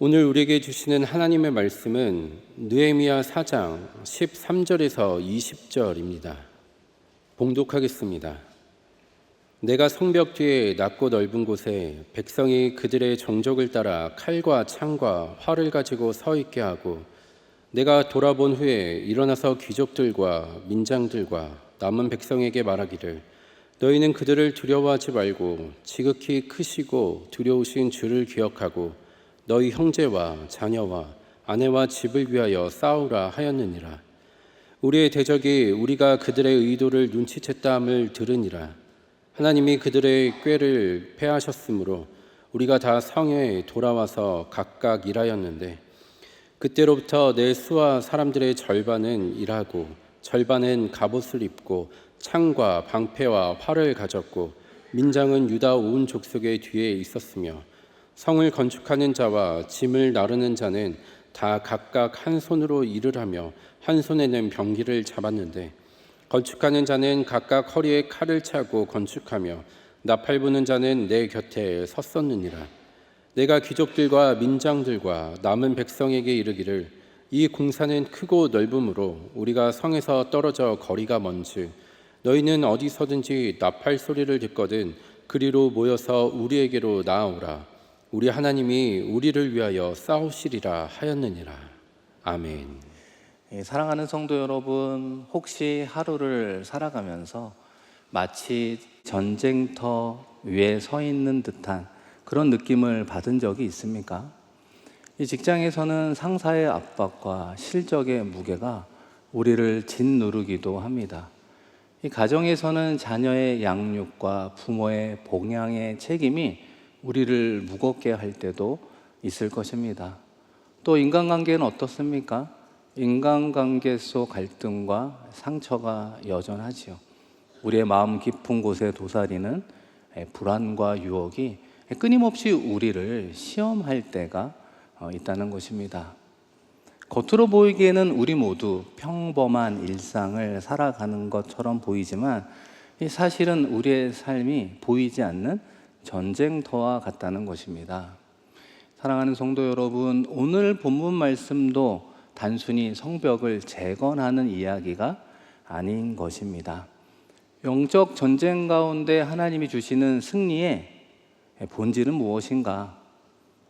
오늘 우리에게 주시는 하나님의 말씀은 느헤미야 4장 13절에서 20절입니다. 봉독하겠습니다. 내가 성벽 뒤에 낮고 넓은 곳에 백성이 그들의 정적을 따라 칼과 창과 활을 가지고 서 있게 하고, 내가 돌아본 후에 일어나서 귀족들과 민장들과 남은 백성에게 말하기를, 너희는 그들을 두려워하지 말고 지극히 크시고 두려우신 주를 기억하고 너희 형제와 자녀와 아내와 집을 위하여 싸우라 하였느니라. 우리의 대적이 우리가 그들의 의도를 눈치챘다 함을 들으니라. 하나님이 그들의 꾀를 패하셨으므로 우리가 다 성에 돌아와서 각각 일하였는데, 그때로부터 내 수하 사람들의 절반은 일하고 절반은 갑옷을 입고 창과 방패와 활을 가졌고, 민장은 유다 온 족속의 뒤에 있었으며, 성을 건축하는 자와 짐을 나르는 자는 다 각각 한 손으로 일을 하며 한 손에는 병기를 잡았는데, 건축하는 자는 각각 허리에 칼을 차고 건축하며 나팔 부는 자는 내 곁에 섰었느니라. 내가 귀족들과 민장들과 남은 백성에게 이르기를, 이 공사는 크고 넓으므로 우리가 성에서 떨어져 거리가 먼즉 너희는 어디서든지 나팔 소리를 듣거든 그리로 모여서 우리에게로 나아오라. 우리 하나님이 우리를 위하여 싸우시리라 하였느니라. 아멘. 사랑하는 성도 여러분, 혹시 하루를 살아가면서 마치 전쟁터 위에 서 있는 듯한 그런 느낌을 받은 적이 있습니까? 이 직장에서는 상사의 압박과 실적의 무게가 우리를 짓누르기도 합니다. 이 가정에서는 자녀의 양육과 부모의 봉양의 책임이 우리를 무겁게 할 때도 있을 것입니다. 또 인간관계는 어떻습니까? 인간관계 속 갈등과 상처가 여전하지요. 우리의 마음 깊은 곳에 도사리는 불안과 유혹이 끊임없이 우리를 시험할 때가 있다는 것입니다. 겉으로 보이기에는 우리 모두 평범한 일상을 살아가는 것처럼 보이지만, 사실은 우리의 삶이 보이지 않는 전쟁터와 같다는 것입니다. 사랑하는 성도 여러분, 오늘 본문 말씀도 단순히 성벽을 재건하는 이야기가 아닌 것입니다. 영적 전쟁 가운데 하나님이 주시는 승리의 본질은 무엇인가?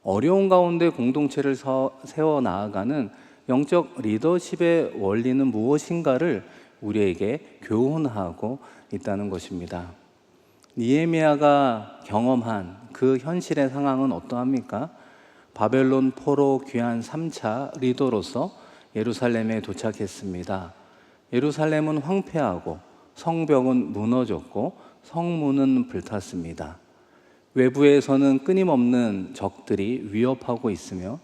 어려운 가운데 공동체를 세워 나아가는 영적 리더십의 원리는 무엇인가를 우리에게 교훈하고 있다는 것입니다. 느헤미야가 경험한 그 현실의 상황은 어떠합니까? 바벨론 포로 귀환 3차 리더로서 예루살렘에 도착했습니다. 예루살렘은 황폐하고 성벽은 무너졌고 성문은 불탔습니다. 외부에서는 끊임없는 적들이 위협하고 있으며,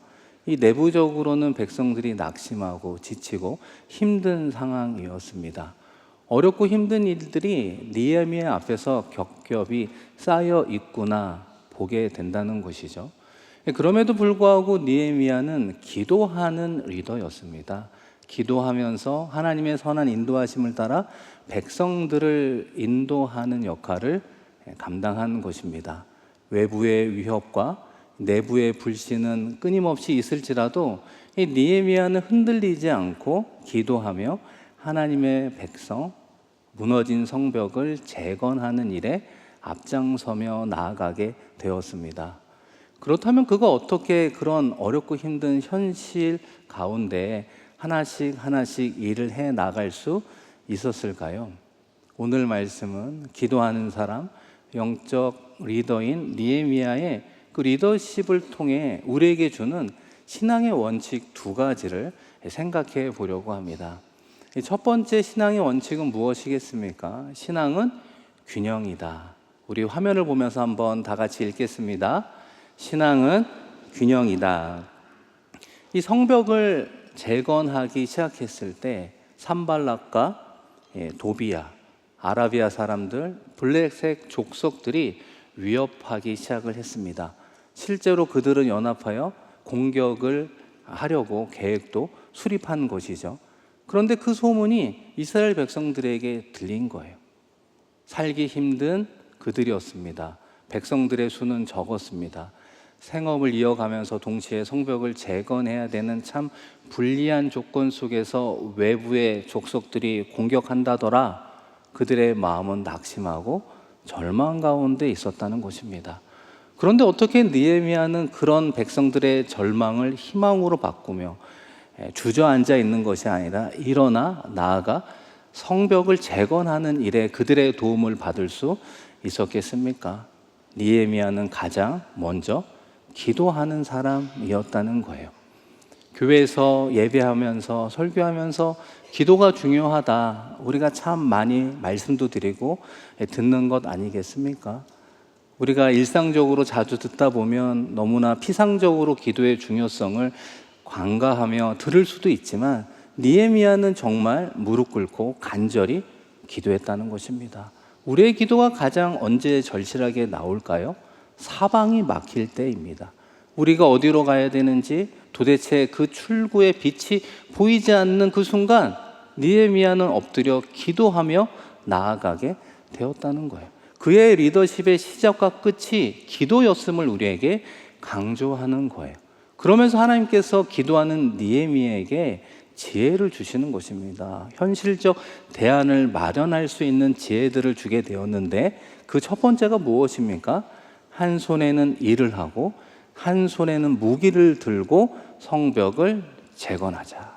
이 내부적으로는 백성들이 낙심하고 지치고 힘든 상황이었습니다. 어렵고 힘든 일들이 느헤미야 앞에서 겹겹이 쌓여 있구나 보게 된다는 것이죠. 그럼에도 불구하고 느헤미야는 기도하는 리더였습니다. 기도하면서 하나님의 선한 인도하심을 따라 백성들을 인도하는 역할을 감당한 것입니다. 외부의 위협과 내부의 불신은 끊임없이 있을지라도 이 느헤미야는 흔들리지 않고 기도하며 하나님의 백성, 무너진 성벽을 재건하는 일에 앞장서며 나아가게 되었습니다. 그렇다면 그가 어떻게 그런 어렵고 힘든 현실 가운데 하나씩 일을 해 나갈 수 있었을까요? 오늘 말씀은 기도하는 사람, 영적 리더인 느헤미야의 그 리더십을 통해 우리에게 주는 신앙의 원칙 2가지를 생각해 보려고 합니다. 첫 번째 신앙의 원칙은 무엇이겠습니까? 신앙은 균형이다. 우리 화면을 보면서 한번 다 같이 읽겠습니다. 신앙은 균형이다. 이 성벽을 재건하기 시작했을 때 산발락과 도비야, 아라비아 사람들, 블랙색 족속들이 위협하기 시작을 했습니다. 실제로 그들은 연합하여 공격을 하려고 계획도 수립한 것이죠. 그런데 그 소문이 이스라엘 백성들에게 들린 거예요. 살기 힘든 그들이었습니다. 백성들의 수는 적었습니다. 생업을 이어가면서 동시에 성벽을 재건해야 되는 참 불리한 조건 속에서 외부의 족속들이 공격한다더라 그들의 마음은 낙심하고 절망 가운데 있었다는 것입니다. 그런데 어떻게 느헤미야는 그런 백성들의 절망을 희망으로 바꾸며 주저앉아 있는 것이 아니라 일어나 나아가 성벽을 재건하는 일에 그들의 도움을 받을 수 있었겠습니까? 느헤미야는 가장 먼저 기도하는 사람이었다는 거예요. 교회에서 예배하면서 설교하면서 기도가 중요하다. 우리가 참 많이 말씀도 드리고 듣는 것 아니겠습니까? 우리가 일상적으로 자주 듣다 보면 너무나 피상적으로 기도의 중요성을 관가하며 들을 수도 있지만 느헤미야는 정말 무릎 꿇고 간절히 기도했다는 것입니다. 우리의 기도가 가장 언제 절실하게 나올까요? 사방이 막힐 때입니다. 우리가 어디로 가야 되는지 도대체 그 출구의 빛이 보이지 않는 그 순간 느헤미야는 엎드려 기도하며 나아가게 되었다는 거예요. 그의 리더십의 시작과 끝이 기도였음을 우리에게 강조하는 거예요. 그러면서 하나님께서 기도하는 느헤미야에게 지혜를 주시는 것입니다. 현실적 대안을 마련할 수 있는 지혜들을 주게 되었는데 그 첫 번째가 무엇입니까? 한 손에는 일을 하고 한 손에는 무기를 들고 성벽을 재건하자.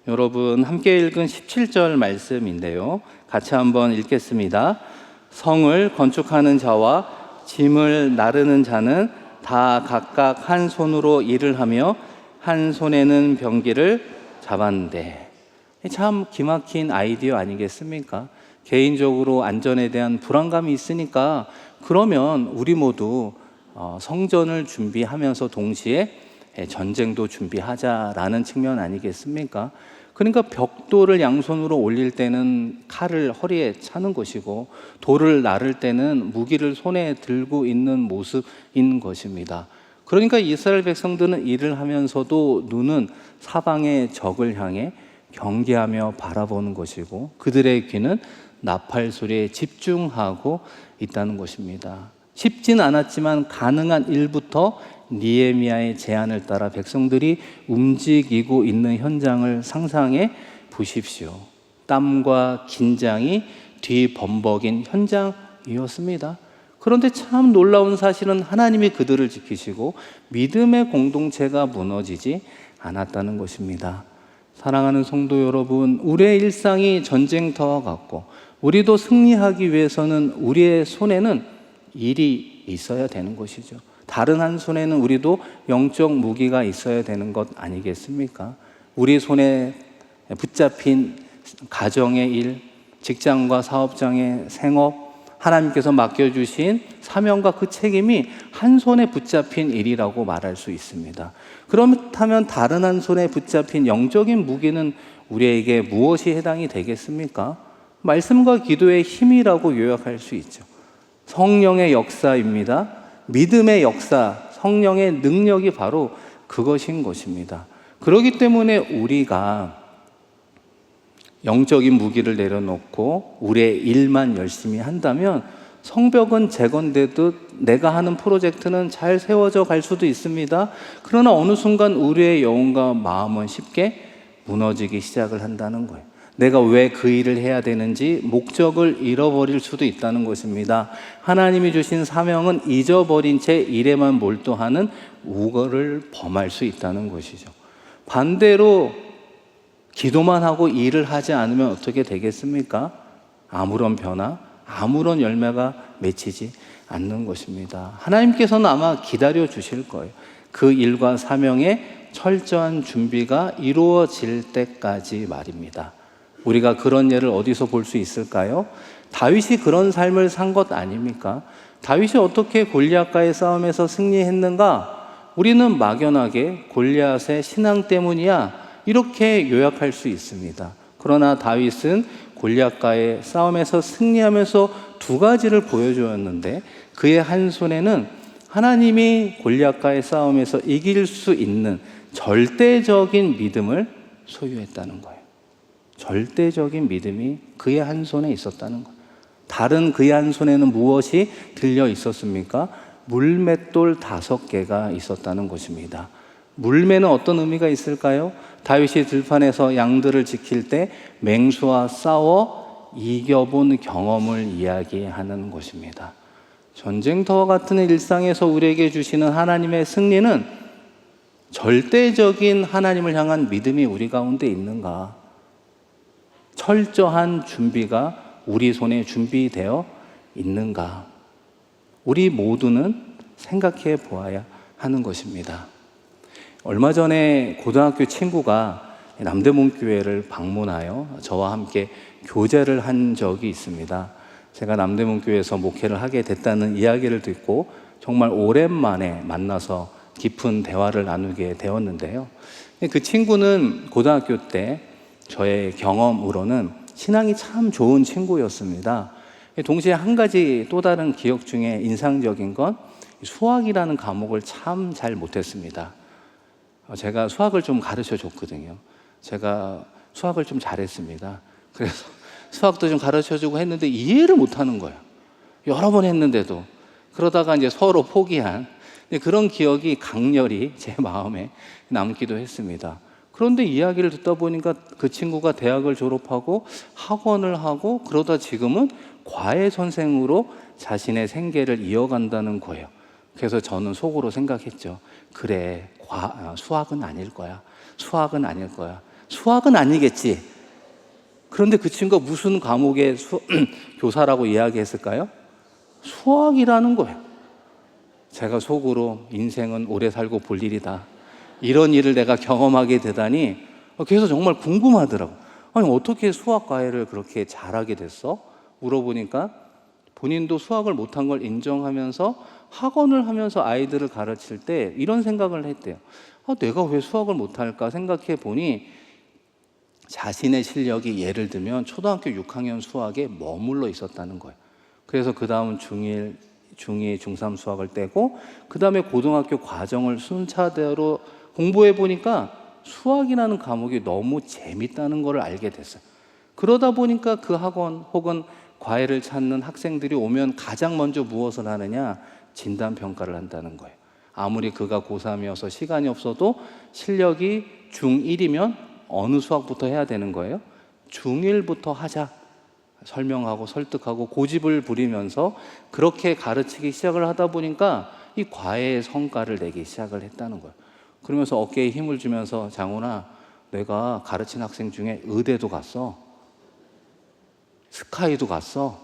여러분 함께 읽은 17절 말씀인데요. 같이 한번 읽겠습니다. 성을 건축하는 자와 짐을 나르는 자는 다 각각 한 손으로 일을 하며 한 손에는 병기를 잡았는데, 참 기막힌 아이디어 아니겠습니까? 개인적으로 안전에 대한 불안감이 있으니까 그러면 우리 모두 성전을 준비하면서 동시에 전쟁도 준비하자라는 측면 아니겠습니까? 그러니까 벽돌을 양손으로 올릴 때는 칼을 허리에 차는 것이고 돌을 나를 때는 무기를 손에 들고 있는 모습인 것입니다. 그러니까 이스라엘 백성들은 일을 하면서도 눈은 사방의 적을 향해 경계하며 바라보는 것이고 그들의 귀는 나팔 소리에 집중하고 있다는 것입니다. 쉽진 않았지만 가능한 일부터 느헤미야의 제안을 따라 백성들이 움직이고 있는 현장을 상상해 보십시오. 땀과 긴장이 뒤범벅인 현장이었습니다. 그런데 참 놀라운 사실은 하나님이 그들을 지키시고 믿음의 공동체가 무너지지 않았다는 것입니다. 사랑하는 성도 여러분, 우리의 일상이 전쟁터와 같고 우리도 승리하기 위해서는 우리의 손에는 일이 있어야 되는 것이죠. 다른 한 손에는 우리도 영적 무기가 있어야 되는 것 아니겠습니까? 우리 손에 붙잡힌 가정의 일, 직장과 사업장의 생업, 하나님께서 맡겨주신 사명과 그 책임이 한 손에 붙잡힌 일이라고 말할 수 있습니다. 그렇다면 다른 한 손에 붙잡힌 영적인 무기는 우리에게 무엇이 해당이 되겠습니까? 말씀과 기도의 힘이라고 요약할 수 있죠. 성령의 역사입니다. 믿음의 역사, 성령의 능력이 바로 그것인 것입니다. 그렇기 때문에 우리가 영적인 무기를 내려놓고 우리의 일만 열심히 한다면 성벽은 재건되듯 내가 하는 프로젝트는 잘 세워져 갈 수도 있습니다. 그러나 어느 순간 우리의 영혼과 마음은 쉽게 무너지기 시작을 한다는 거예요. 내가 왜 그 일을 해야 되는지 목적을 잃어버릴 수도 있다는 것입니다. 하나님이 주신 사명은 잊어버린 채 일에만 몰두하는 우거를 범할 수 있다는 것이죠. 반대로 기도만 하고 일을 하지 않으면 어떻게 되겠습니까? 아무런 변화, 아무런 열매가 맺히지 않는 것입니다. 하나님께서는 아마 기다려 주실 거예요. 그 일과 사명의 철저한 준비가 이루어질 때까지 말입니다. 우리가 그런 예를 어디서 볼 수 있을까요? 다윗이 그런 삶을 산 것 아닙니까? 다윗이 어떻게 골리앗과의 싸움에서 승리했는가? 우리는 막연하게 골리앗의 신앙 때문이야 이렇게 요약할 수 있습니다. 그러나 다윗은 골리앗과의 싸움에서 승리하면서 두 가지를 보여주었는데 그의 한 손에는 하나님이 골리앗과의 싸움에서 이길 수 있는 절대적인 믿음을 소유했다는 거예요. 절대적인 믿음이 그의 한 손에 있었다는 거예요. 다른 그의 한 손에는 무엇이 들려 있었습니까? 물맷돌 5개가 있었다는 것입니다. 물매는 어떤 의미가 있을까요? 다윗이 들판에서 양들을 지킬 때 맹수와 싸워 이겨본 경험을 이야기하는 것입니다. 전쟁터와 같은 일상에서 우리에게 주시는 하나님의 승리는 절대적인 하나님을 향한 믿음이 우리 가운데 있는가? 철저한 준비가 우리 손에 준비되어 있는가? 우리 모두는 생각해 보아야 하는 것입니다. 얼마 전에 고등학교 친구가 남대문교회를 방문하여 저와 함께 교제를 한 적이 있습니다. 제가 남대문교회에서 목회를 하게 됐다는 이야기를 듣고 정말 오랜만에 만나서 깊은 대화를 나누게 되었는데요. 그 친구는 고등학교 때 저의 경험으로는 신앙이 참 좋은 친구였습니다. 동시에 한 가지 또 다른 기억 중에 인상적인 건 수학이라는 과목을 참 잘 못했습니다. 제가 수학을 좀 가르쳐 줬거든요. 제가 수학을 좀 잘했습니다. 그래서 수학도 좀 가르쳐 주고 했는데 이해를 못 하는 거예요. 여러 번 했는데도. 그러다가 이제 서로 포기한 그런 기억이 강렬히 제 마음에 남기도 했습니다. 그런데 이야기를 듣다 보니까 그 친구가 대학을 졸업하고 학원을 하고 그러다 지금은 과외 선생으로 자신의 생계를 이어간다는 거예요. 그래서 저는 속으로 생각했죠. 그래, 수학은 아닐 거야. 수학은 아닐 거야. 수학은 아니겠지. 그런데 그 친구가 무슨 과목의 교사라고 이야기했을까요? 수학이라는 거예요. 제가 속으로 인생은 오래 살고 볼 일이다. 이런 일을 내가 경험하게 되다니 그래서 정말 궁금하더라고요. 아니, 어떻게 수학 과외를 그렇게 잘하게 됐어? 물어보니까 본인도 수학을 못한 걸 인정하면서 학원을 하면서 아이들을 가르칠 때 이런 생각을 했대요. 내가 왜 수학을 못할까 생각해 보니 자신의 실력이 예를 들면 초등학교 6학년 수학에 머물러 있었다는 거예요. 그래서 그 다음은 중1, 중2, 중3 수학을 떼고 그 다음에 고등학교 과정을 순차대로 공부해 보니까 수학이라는 과목이 너무 재밌다는 걸 알게 됐어요. 그러다 보니까 그 학원 혹은 과외를 찾는 학생들이 오면 가장 먼저 무엇을 하느냐? 진단평가를 한다는 거예요. 아무리 그가 고3이어서 시간이 없어도 실력이 중1이면 어느 수학부터 해야 되는 거예요? 중1부터 하자. 설명하고 설득하고 고집을 부리면서 그렇게 가르치기 시작을 하다 보니까 이 과외의 성과를 내기 시작을 했다는 거예요. 그러면서 어깨에 힘을 주면서 장훈아, 내가 가르친 학생 중에 의대도 갔어. 스카이도 갔어.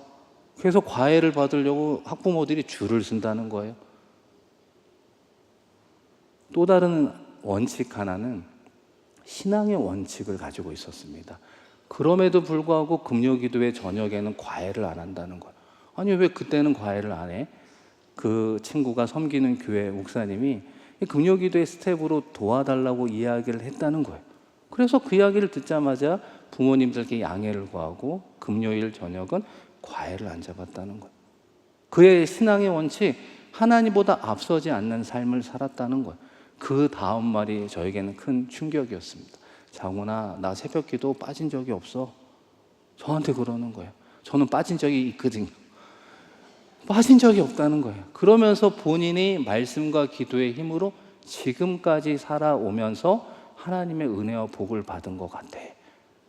그래서 과외를 받으려고 학부모들이 줄을 쓴다는 거예요. 또 다른 원칙 하나는 신앙의 원칙을 가지고 있었습니다. 그럼에도 불구하고 금요기도회 저녁에는 과외를 안 한다는 거예요. 아니, 왜 그때는 과외를 안 해? 그 친구가 섬기는 교회 목사님이 금요기도회 스텝으로 도와달라고 이야기를 했다는 거예요. 그래서 그 이야기를 듣자마자 부모님들께 양해를 구하고 금요일 저녁은 과외를 안 잡았다는 거예요. 그의 신앙의 원칙, 하나님보다 앞서지 않는 삶을 살았다는 거예요. 그 다음 말이 저에게는 큰 충격이었습니다. 장훈아, 나 새벽기도 빠진 적이 없어. 저한테 그러는 거예요. 저는 빠진 적이 있거든요. 빠진 적이 없다는 거예요. 그러면서 본인이 말씀과 기도의 힘으로 지금까지 살아오면서 하나님의 은혜와 복을 받은 것 같아.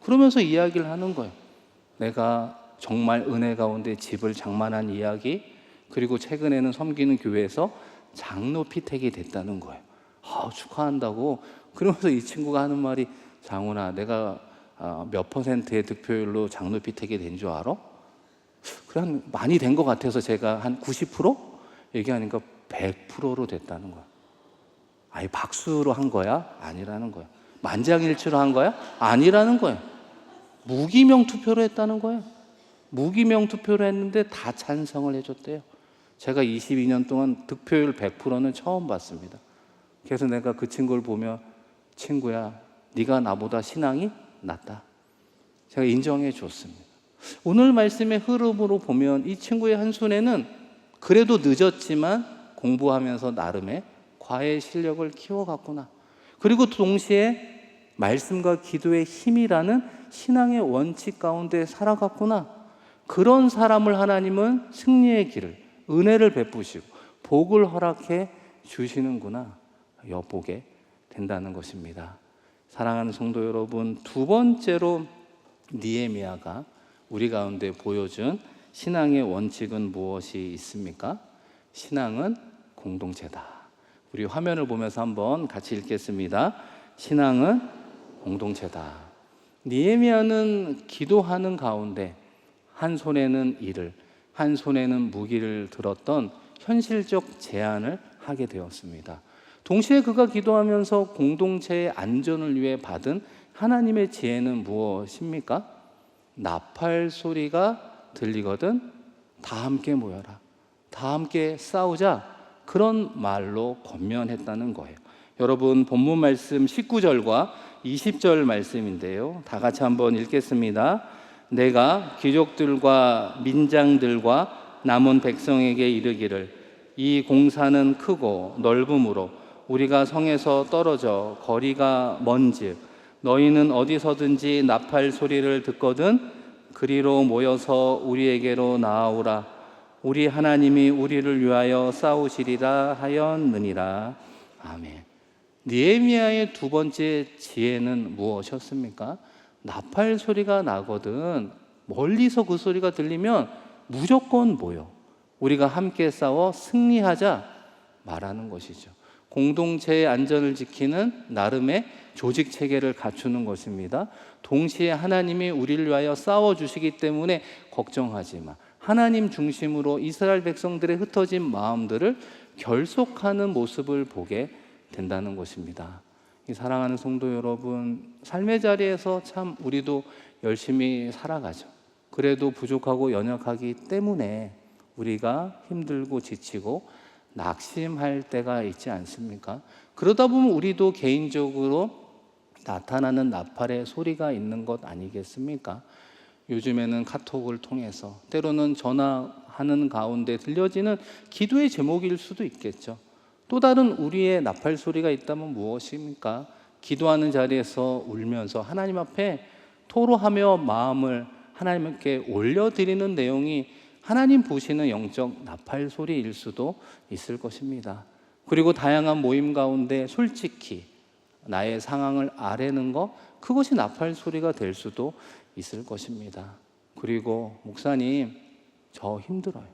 그러면서 이야기를 하는 거예요. 내가 정말 은혜 가운데 집을 장만한 이야기, 그리고 최근에는 섬기는 교회에서 장로 피택이 됐다는 거예요. 축하한다고. 그러면서 이 친구가 하는 말이, 장훈아, 내가 몇 퍼센트의 득표율로 장로 피택이 된 줄 알아? 그래, 한 많이 된 것 같아서 제가 한 90% 얘기하니까 100%로 됐다는 거야. 아니, 박수로 한 거야? 아니라는 거야. 만장일치로 한 거야? 아니라는 거야. 무기명 투표로 했다는 거예요. 무기명 투표를 했는데 다 찬성을 해줬대요. 제가 22년 동안 득표율 100%는 처음 봤습니다. 그래서 내가 그 친구를 보며, 친구야, 네가 나보다 신앙이 낫다. 제가 인정해 줬습니다. 오늘 말씀의 흐름으로 보면 이 친구의 한순에는 그래도 늦었지만 공부하면서 나름의 과외 실력을 키워갔구나. 그리고 동시에 말씀과 기도의 힘이라는 신앙의 원칙 가운데 살아갔구나. 그런 사람을 하나님은 승리의 길을, 은혜를 베푸시고 복을 허락해 주시는구나 엿보게 된다는 것입니다. 사랑하는 성도 여러분, 두 번째로 느헤미야가 우리 가운데 보여준 신앙의 원칙은 무엇이 있습니까? 신앙은 공동체다. 우리 화면을 보면서 한번 같이 읽겠습니다. 신앙은 공동체다. 느헤미야는 기도하는 가운데 한 손에는 이를, 한 손에는 무기를 들었던 현실적 제안을 하게 되었습니다. 동시에 그가 기도하면서 공동체의 안전을 위해 받은 하나님의 지혜는 무엇입니까? 나팔 소리가 들리거든 다 함께 모여라, 다 함께 싸우자, 그런 말로 권면했다는 거예요. 여러분, 본문 말씀 19절과 20절 말씀인데요, 다 같이 한번 읽겠습니다. 내가 귀족들과 민장들과 남은 백성에게 이르기를 이 공사는 크고 넓음으로 우리가 성에서 떨어져 거리가 먼즉 너희는 어디서든지 나팔 소리를 듣거든 그리로 모여서 우리에게로 나아오라. 우리 하나님이 우리를 위하여 싸우시리라 하였느니라. 아멘. 느헤미야의 두 번째 지혜는 무엇이었습니까? 나팔 소리가 나거든 멀리서 그 소리가 들리면 무조건 모여 우리가 함께 싸워 승리하자 말하는 것이죠. 공동체의 안전을 지키는 나름의 조직 체계를 갖추는 것입니다. 동시에 하나님이 우리를 위하여 싸워주시기 때문에 걱정하지 마. 하나님 중심으로 이스라엘 백성들의 흩어진 마음들을 결속하는 모습을 보게 된다는 것입니다. 사랑하는 성도 여러분, 삶의 자리에서 참 우리도 열심히 살아가죠. 그래도 부족하고 연약하기 때문에 우리가 힘들고 지치고 낙심할 때가 있지 않습니까? 그러다 보면 우리도 개인적으로 나타나는 나팔의 소리가 있는 것 아니겠습니까? 요즘에는 카톡을 통해서 때로는 전화하는 가운데 들려지는 기도의 제목일 수도 있겠죠. 또 다른 우리의 나팔 소리가 있다면 무엇입니까? 기도하는 자리에서 울면서 하나님 앞에 토로하며 마음을 하나님께 올려드리는 내용이 하나님 보시는 영적 나팔 소리일 수도 있을 것입니다. 그리고 다양한 모임 가운데 솔직히 나의 상황을 아뢰는 것, 그것이 나팔 소리가 될 수도 있을 것입니다. 그리고 목사님, 저 힘들어요.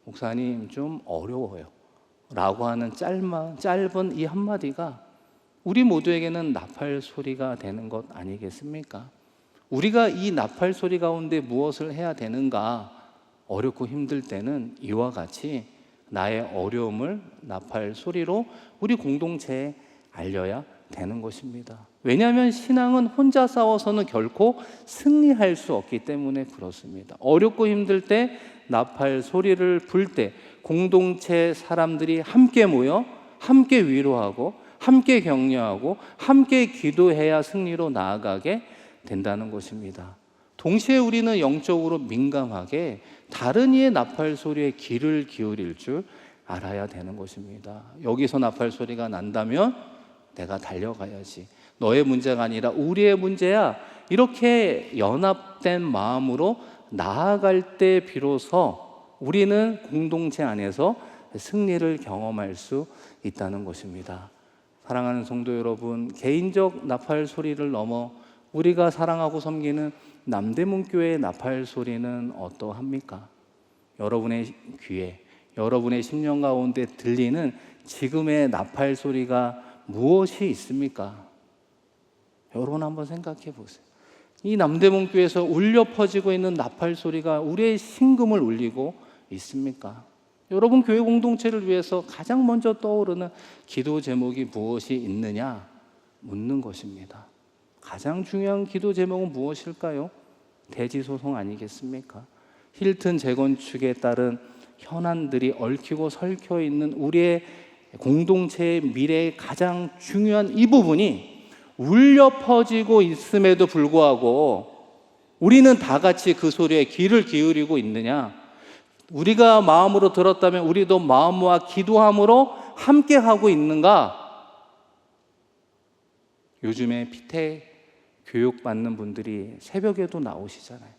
목사님, 좀 어려워요. 라고 하는 짧은 이 한마디가 우리 모두에게는 나팔 소리가 되는 것 아니겠습니까? 우리가 이 나팔 소리 가운데 무엇을 해야 되는가? 어렵고 힘들 때는 이와 같이 나의 어려움을 나팔 소리로 우리 공동체에 알려야 되는 것입니다. 왜냐하면 신앙은 혼자 싸워서는 결코 승리할 수 없기 때문에 그렇습니다. 어렵고 힘들 때 나팔 소리를 불 때 공동체 사람들이 함께 모여 함께 위로하고 함께 격려하고 함께 기도해야 승리로 나아가게 된다는 것입니다. 동시에 우리는 영적으로 민감하게 다른 이의 나팔 소리에 귀를 기울일 줄 알아야 되는 것입니다. 여기서 나팔 소리가 난다면 내가 달려가야지. 너의 문제가 아니라 우리의 문제야. 이렇게 연합된 마음으로 나아갈 때 비로소 우리는 공동체 안에서 승리를 경험할 수 있다는 것입니다. 사랑하는 성도 여러분, 개인적 나팔 소리를 넘어 우리가 사랑하고 섬기는 남대문교회의 나팔 소리는 어떠합니까? 여러분의 귀에, 여러분의 심령 가운데 들리는 지금의 나팔 소리가 무엇이 있습니까? 여러분 한번 생각해 보세요. 이 남대문교회에서 울려 퍼지고 있는 나팔 소리가 우리의 심금을 울리고 있습니까? 여러분 교회 공동체를 위해서 가장 먼저 떠오르는 기도 제목이 무엇이 있느냐 묻는 것입니다. 가장 중요한 기도 제목은 무엇일까요? 대지소송 아니겠습니까? 힐튼 재건축에 따른 현안들이 얽히고 설켜 있는 우리의 공동체의 미래의 가장 중요한 이 부분이 울려 퍼지고 있음에도 불구하고 우리는 다 같이 그 소리에 귀를 기울이고 있느냐? 우리가 마음으로 들었다면 우리도 마음과 기도함으로 함께 하고 있는가? 요즘에 피태 교육받는 분들이 새벽에도 나오시잖아요.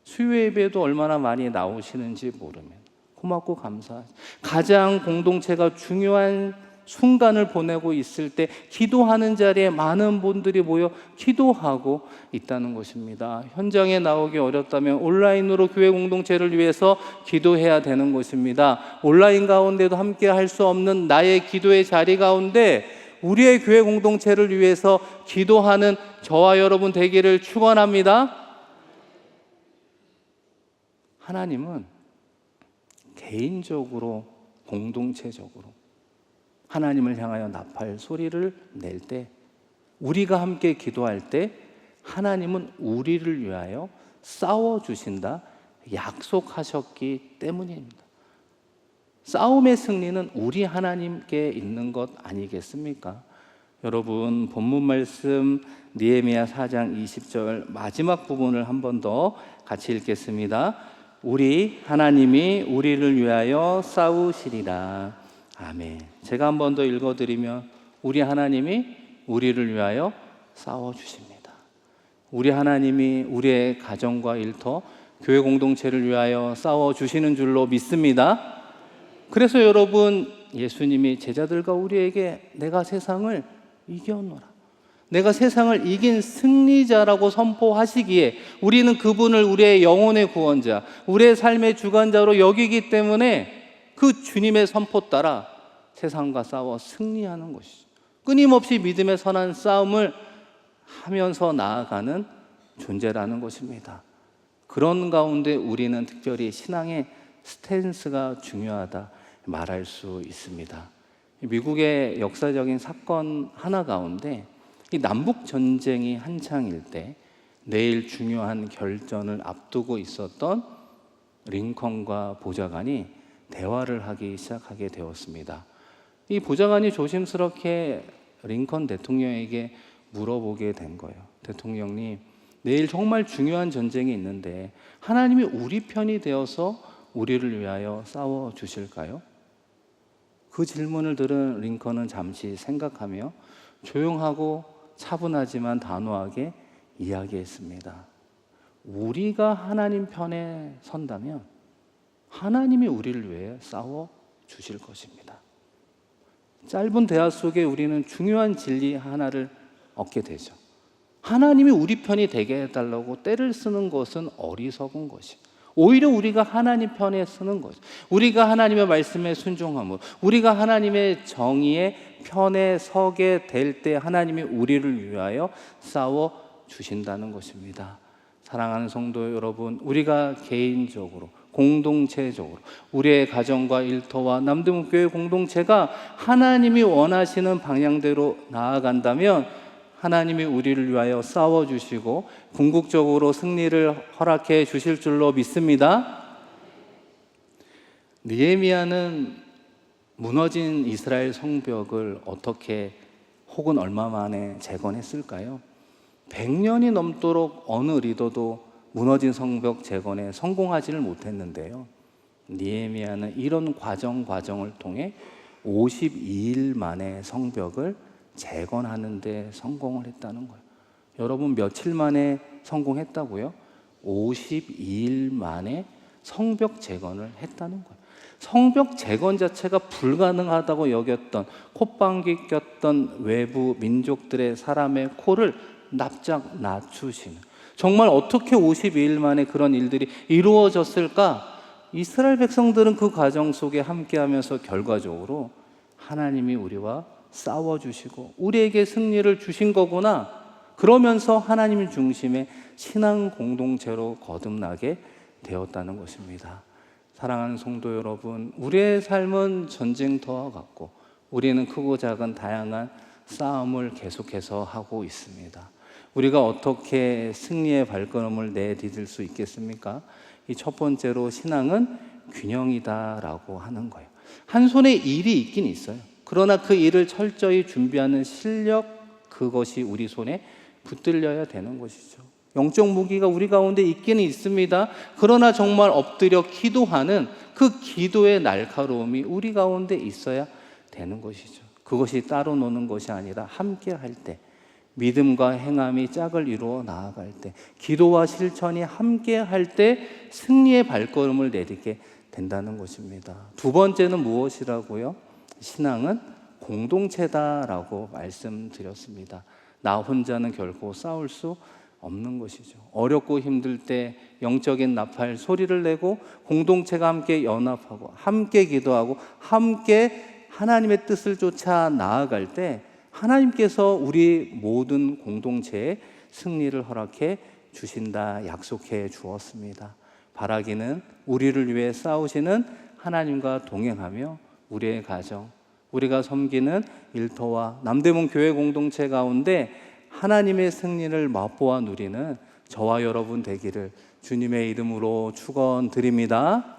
수요 예배도 얼마나 많이 나오시는지 모르면 고맙고 감사하죠. 가장 공동체가 중요한 순간을 보내고 있을 때 기도하는 자리에 많은 분들이 모여 기도하고 있다는 것입니다. 현장에 나오기 어렵다면 온라인으로 교회 공동체를 위해서 기도해야 되는 것입니다. 온라인 가운데도 함께 할 수 없는 나의 기도의 자리 가운데 우리의 교회 공동체를 위해서 기도하는 저와 여러분 되기를 축원합니다. 하나님은 개인적으로, 공동체적으로 하나님을 향하여 나팔 소리를 낼 때, 우리가 함께 기도할 때 하나님은 우리를 위하여 싸워주신다 약속하셨기 때문입니다. 싸움의 승리는 우리 하나님께 있는 것 아니겠습니까? 여러분, 본문 말씀 느헤미야 4장 20절 마지막 부분을 한 번 더 같이 읽겠습니다. 우리 하나님이 우리를 위하여 싸우시리라. 아멘. 제가 한 번 더 읽어드리면 우리 하나님이 우리를 위하여 싸워주십니다. 우리 하나님이 우리의 가정과 일터, 교회 공동체를 위하여 싸워주시는 줄로 믿습니다. 그래서 여러분, 예수님이 제자들과 우리에게 내가 세상을 이겨노라, 내가 세상을 이긴 승리자라고 선포하시기에 우리는 그분을 우리의 영혼의 구원자, 우리의 삶의 주관자로 여기기 때문에 그 주님의 선포 따라 세상과 싸워 승리하는 것이죠. 끊임없이 믿음의 선한 싸움을 하면서 나아가는 존재라는 것입니다. 그런 가운데 우리는 특별히 신앙의 스탠스가 중요하다 말할 수 있습니다. 미국의 역사적인 사건 하나 가운데 이 남북 전쟁이 한창일 때 내일 중요한 결전을 앞두고 있었던 링컨과 보좌관이 대화를 하기 시작하게 되었습니다. 이 보좌관이 조심스럽게 링컨 대통령에게 물어보게 된 거예요. 대통령님, 내일 정말 중요한 전쟁이 있는데 하나님이 우리 편이 되어서 우리를 위하여 싸워 주실까요? 그 질문을 들은 링컨은 잠시 생각하며 조용하고 차분하지만 단호하게 이야기했습니다. 우리가 하나님 편에 선다면 하나님이 우리를 위해 싸워 주실 것입니다. 짧은 대화 속에 우리는 중요한 진리 하나를 얻게 되죠. 하나님이 우리 편이 되게 해달라고 때를 쓰는 것은 어리석은 것이, 오히려 우리가 하나님 편에 쓰는 것, 우리가 하나님의 말씀에 순종함으로, 우리가 하나님의 정의의 편에 서게 될 때 하나님이 우리를 위하여 싸워 주신다는 것입니다. 사랑하는 성도 여러분, 우리가 개인적으로, 공동체적으로 우리의 가정과 일터와 남대문교회 공동체가 하나님이 원하시는 방향대로 나아간다면 하나님이 우리를 위하여 싸워주시고 궁극적으로 승리를 허락해 주실 줄로 믿습니다. 느헤미야는 무너진 이스라엘 성벽을 어떻게 혹은 얼마 만에 재건했을까요? 100년이 넘도록 어느 리더도 무너진 성벽 재건에 성공하지를 못했는데요, 느헤미야는 이런 과정을 통해 52일 만에 성벽을 재건하는 데 성공을 했다는 거예요. 여러분, 며칠 만에 성공했다고요? 52일 만에 성벽 재건을 했다는 거예요. 성벽 재건 자체가 불가능하다고 여겼던, 콧방귀 꼈던 외부 민족들의 사람의 코를 납작 낮추시는, 정말 어떻게 52일 만에 그런 일들이 이루어졌을까? 이스라엘 백성들은 그 과정 속에 함께하면서 결과적으로 하나님이 우리와 싸워주시고 우리에게 승리를 주신 거구나, 그러면서 하나님 중심의 신앙 공동체로 거듭나게 되었다는 것입니다. 사랑하는 성도 여러분, 우리의 삶은 전쟁터와 같고 우리는 크고 작은 다양한 싸움을 계속해서 하고 있습니다. 우리가 어떻게 승리의 발걸음을 내디딜 수 있겠습니까? 이 첫 번째로 신앙은 균형이다라고 하는 거예요. 한 손에 일이 있긴 있어요. 그러나 그 일을 철저히 준비하는 실력, 그것이 우리 손에 붙들려야 되는 것이죠. 영적 무기가 우리 가운데 있기는 있습니다. 그러나 정말 엎드려 기도하는 그 기도의 날카로움이 우리 가운데 있어야 되는 것이죠. 그것이 따로 노는 것이 아니라 함께 할 때 믿음과 행함이 짝을 이루어 나아갈 때, 기도와 실천이 함께 할 때 승리의 발걸음을 내딛게 된다는 것입니다. 두 번째는 무엇이라고요? 신앙은 공동체다라고 말씀드렸습니다. 나 혼자는 결코 싸울 수 없는 것이죠. 어렵고 힘들 때 영적인 나팔 소리를 내고 공동체가 함께 연합하고 함께 기도하고 함께 하나님의 뜻을 쫓아 나아갈 때 하나님께서 우리 모든 공동체에 승리를 허락해 주신다 약속해 주었습니다. 바라기는 우리를 위해 싸우시는 하나님과 동행하며 우리의 가정, 우리가 섬기는 일터와 남대문 교회 공동체 가운데 하나님의 승리를 맛보아 누리는 저와 여러분 되기를 주님의 이름으로 축원드립니다.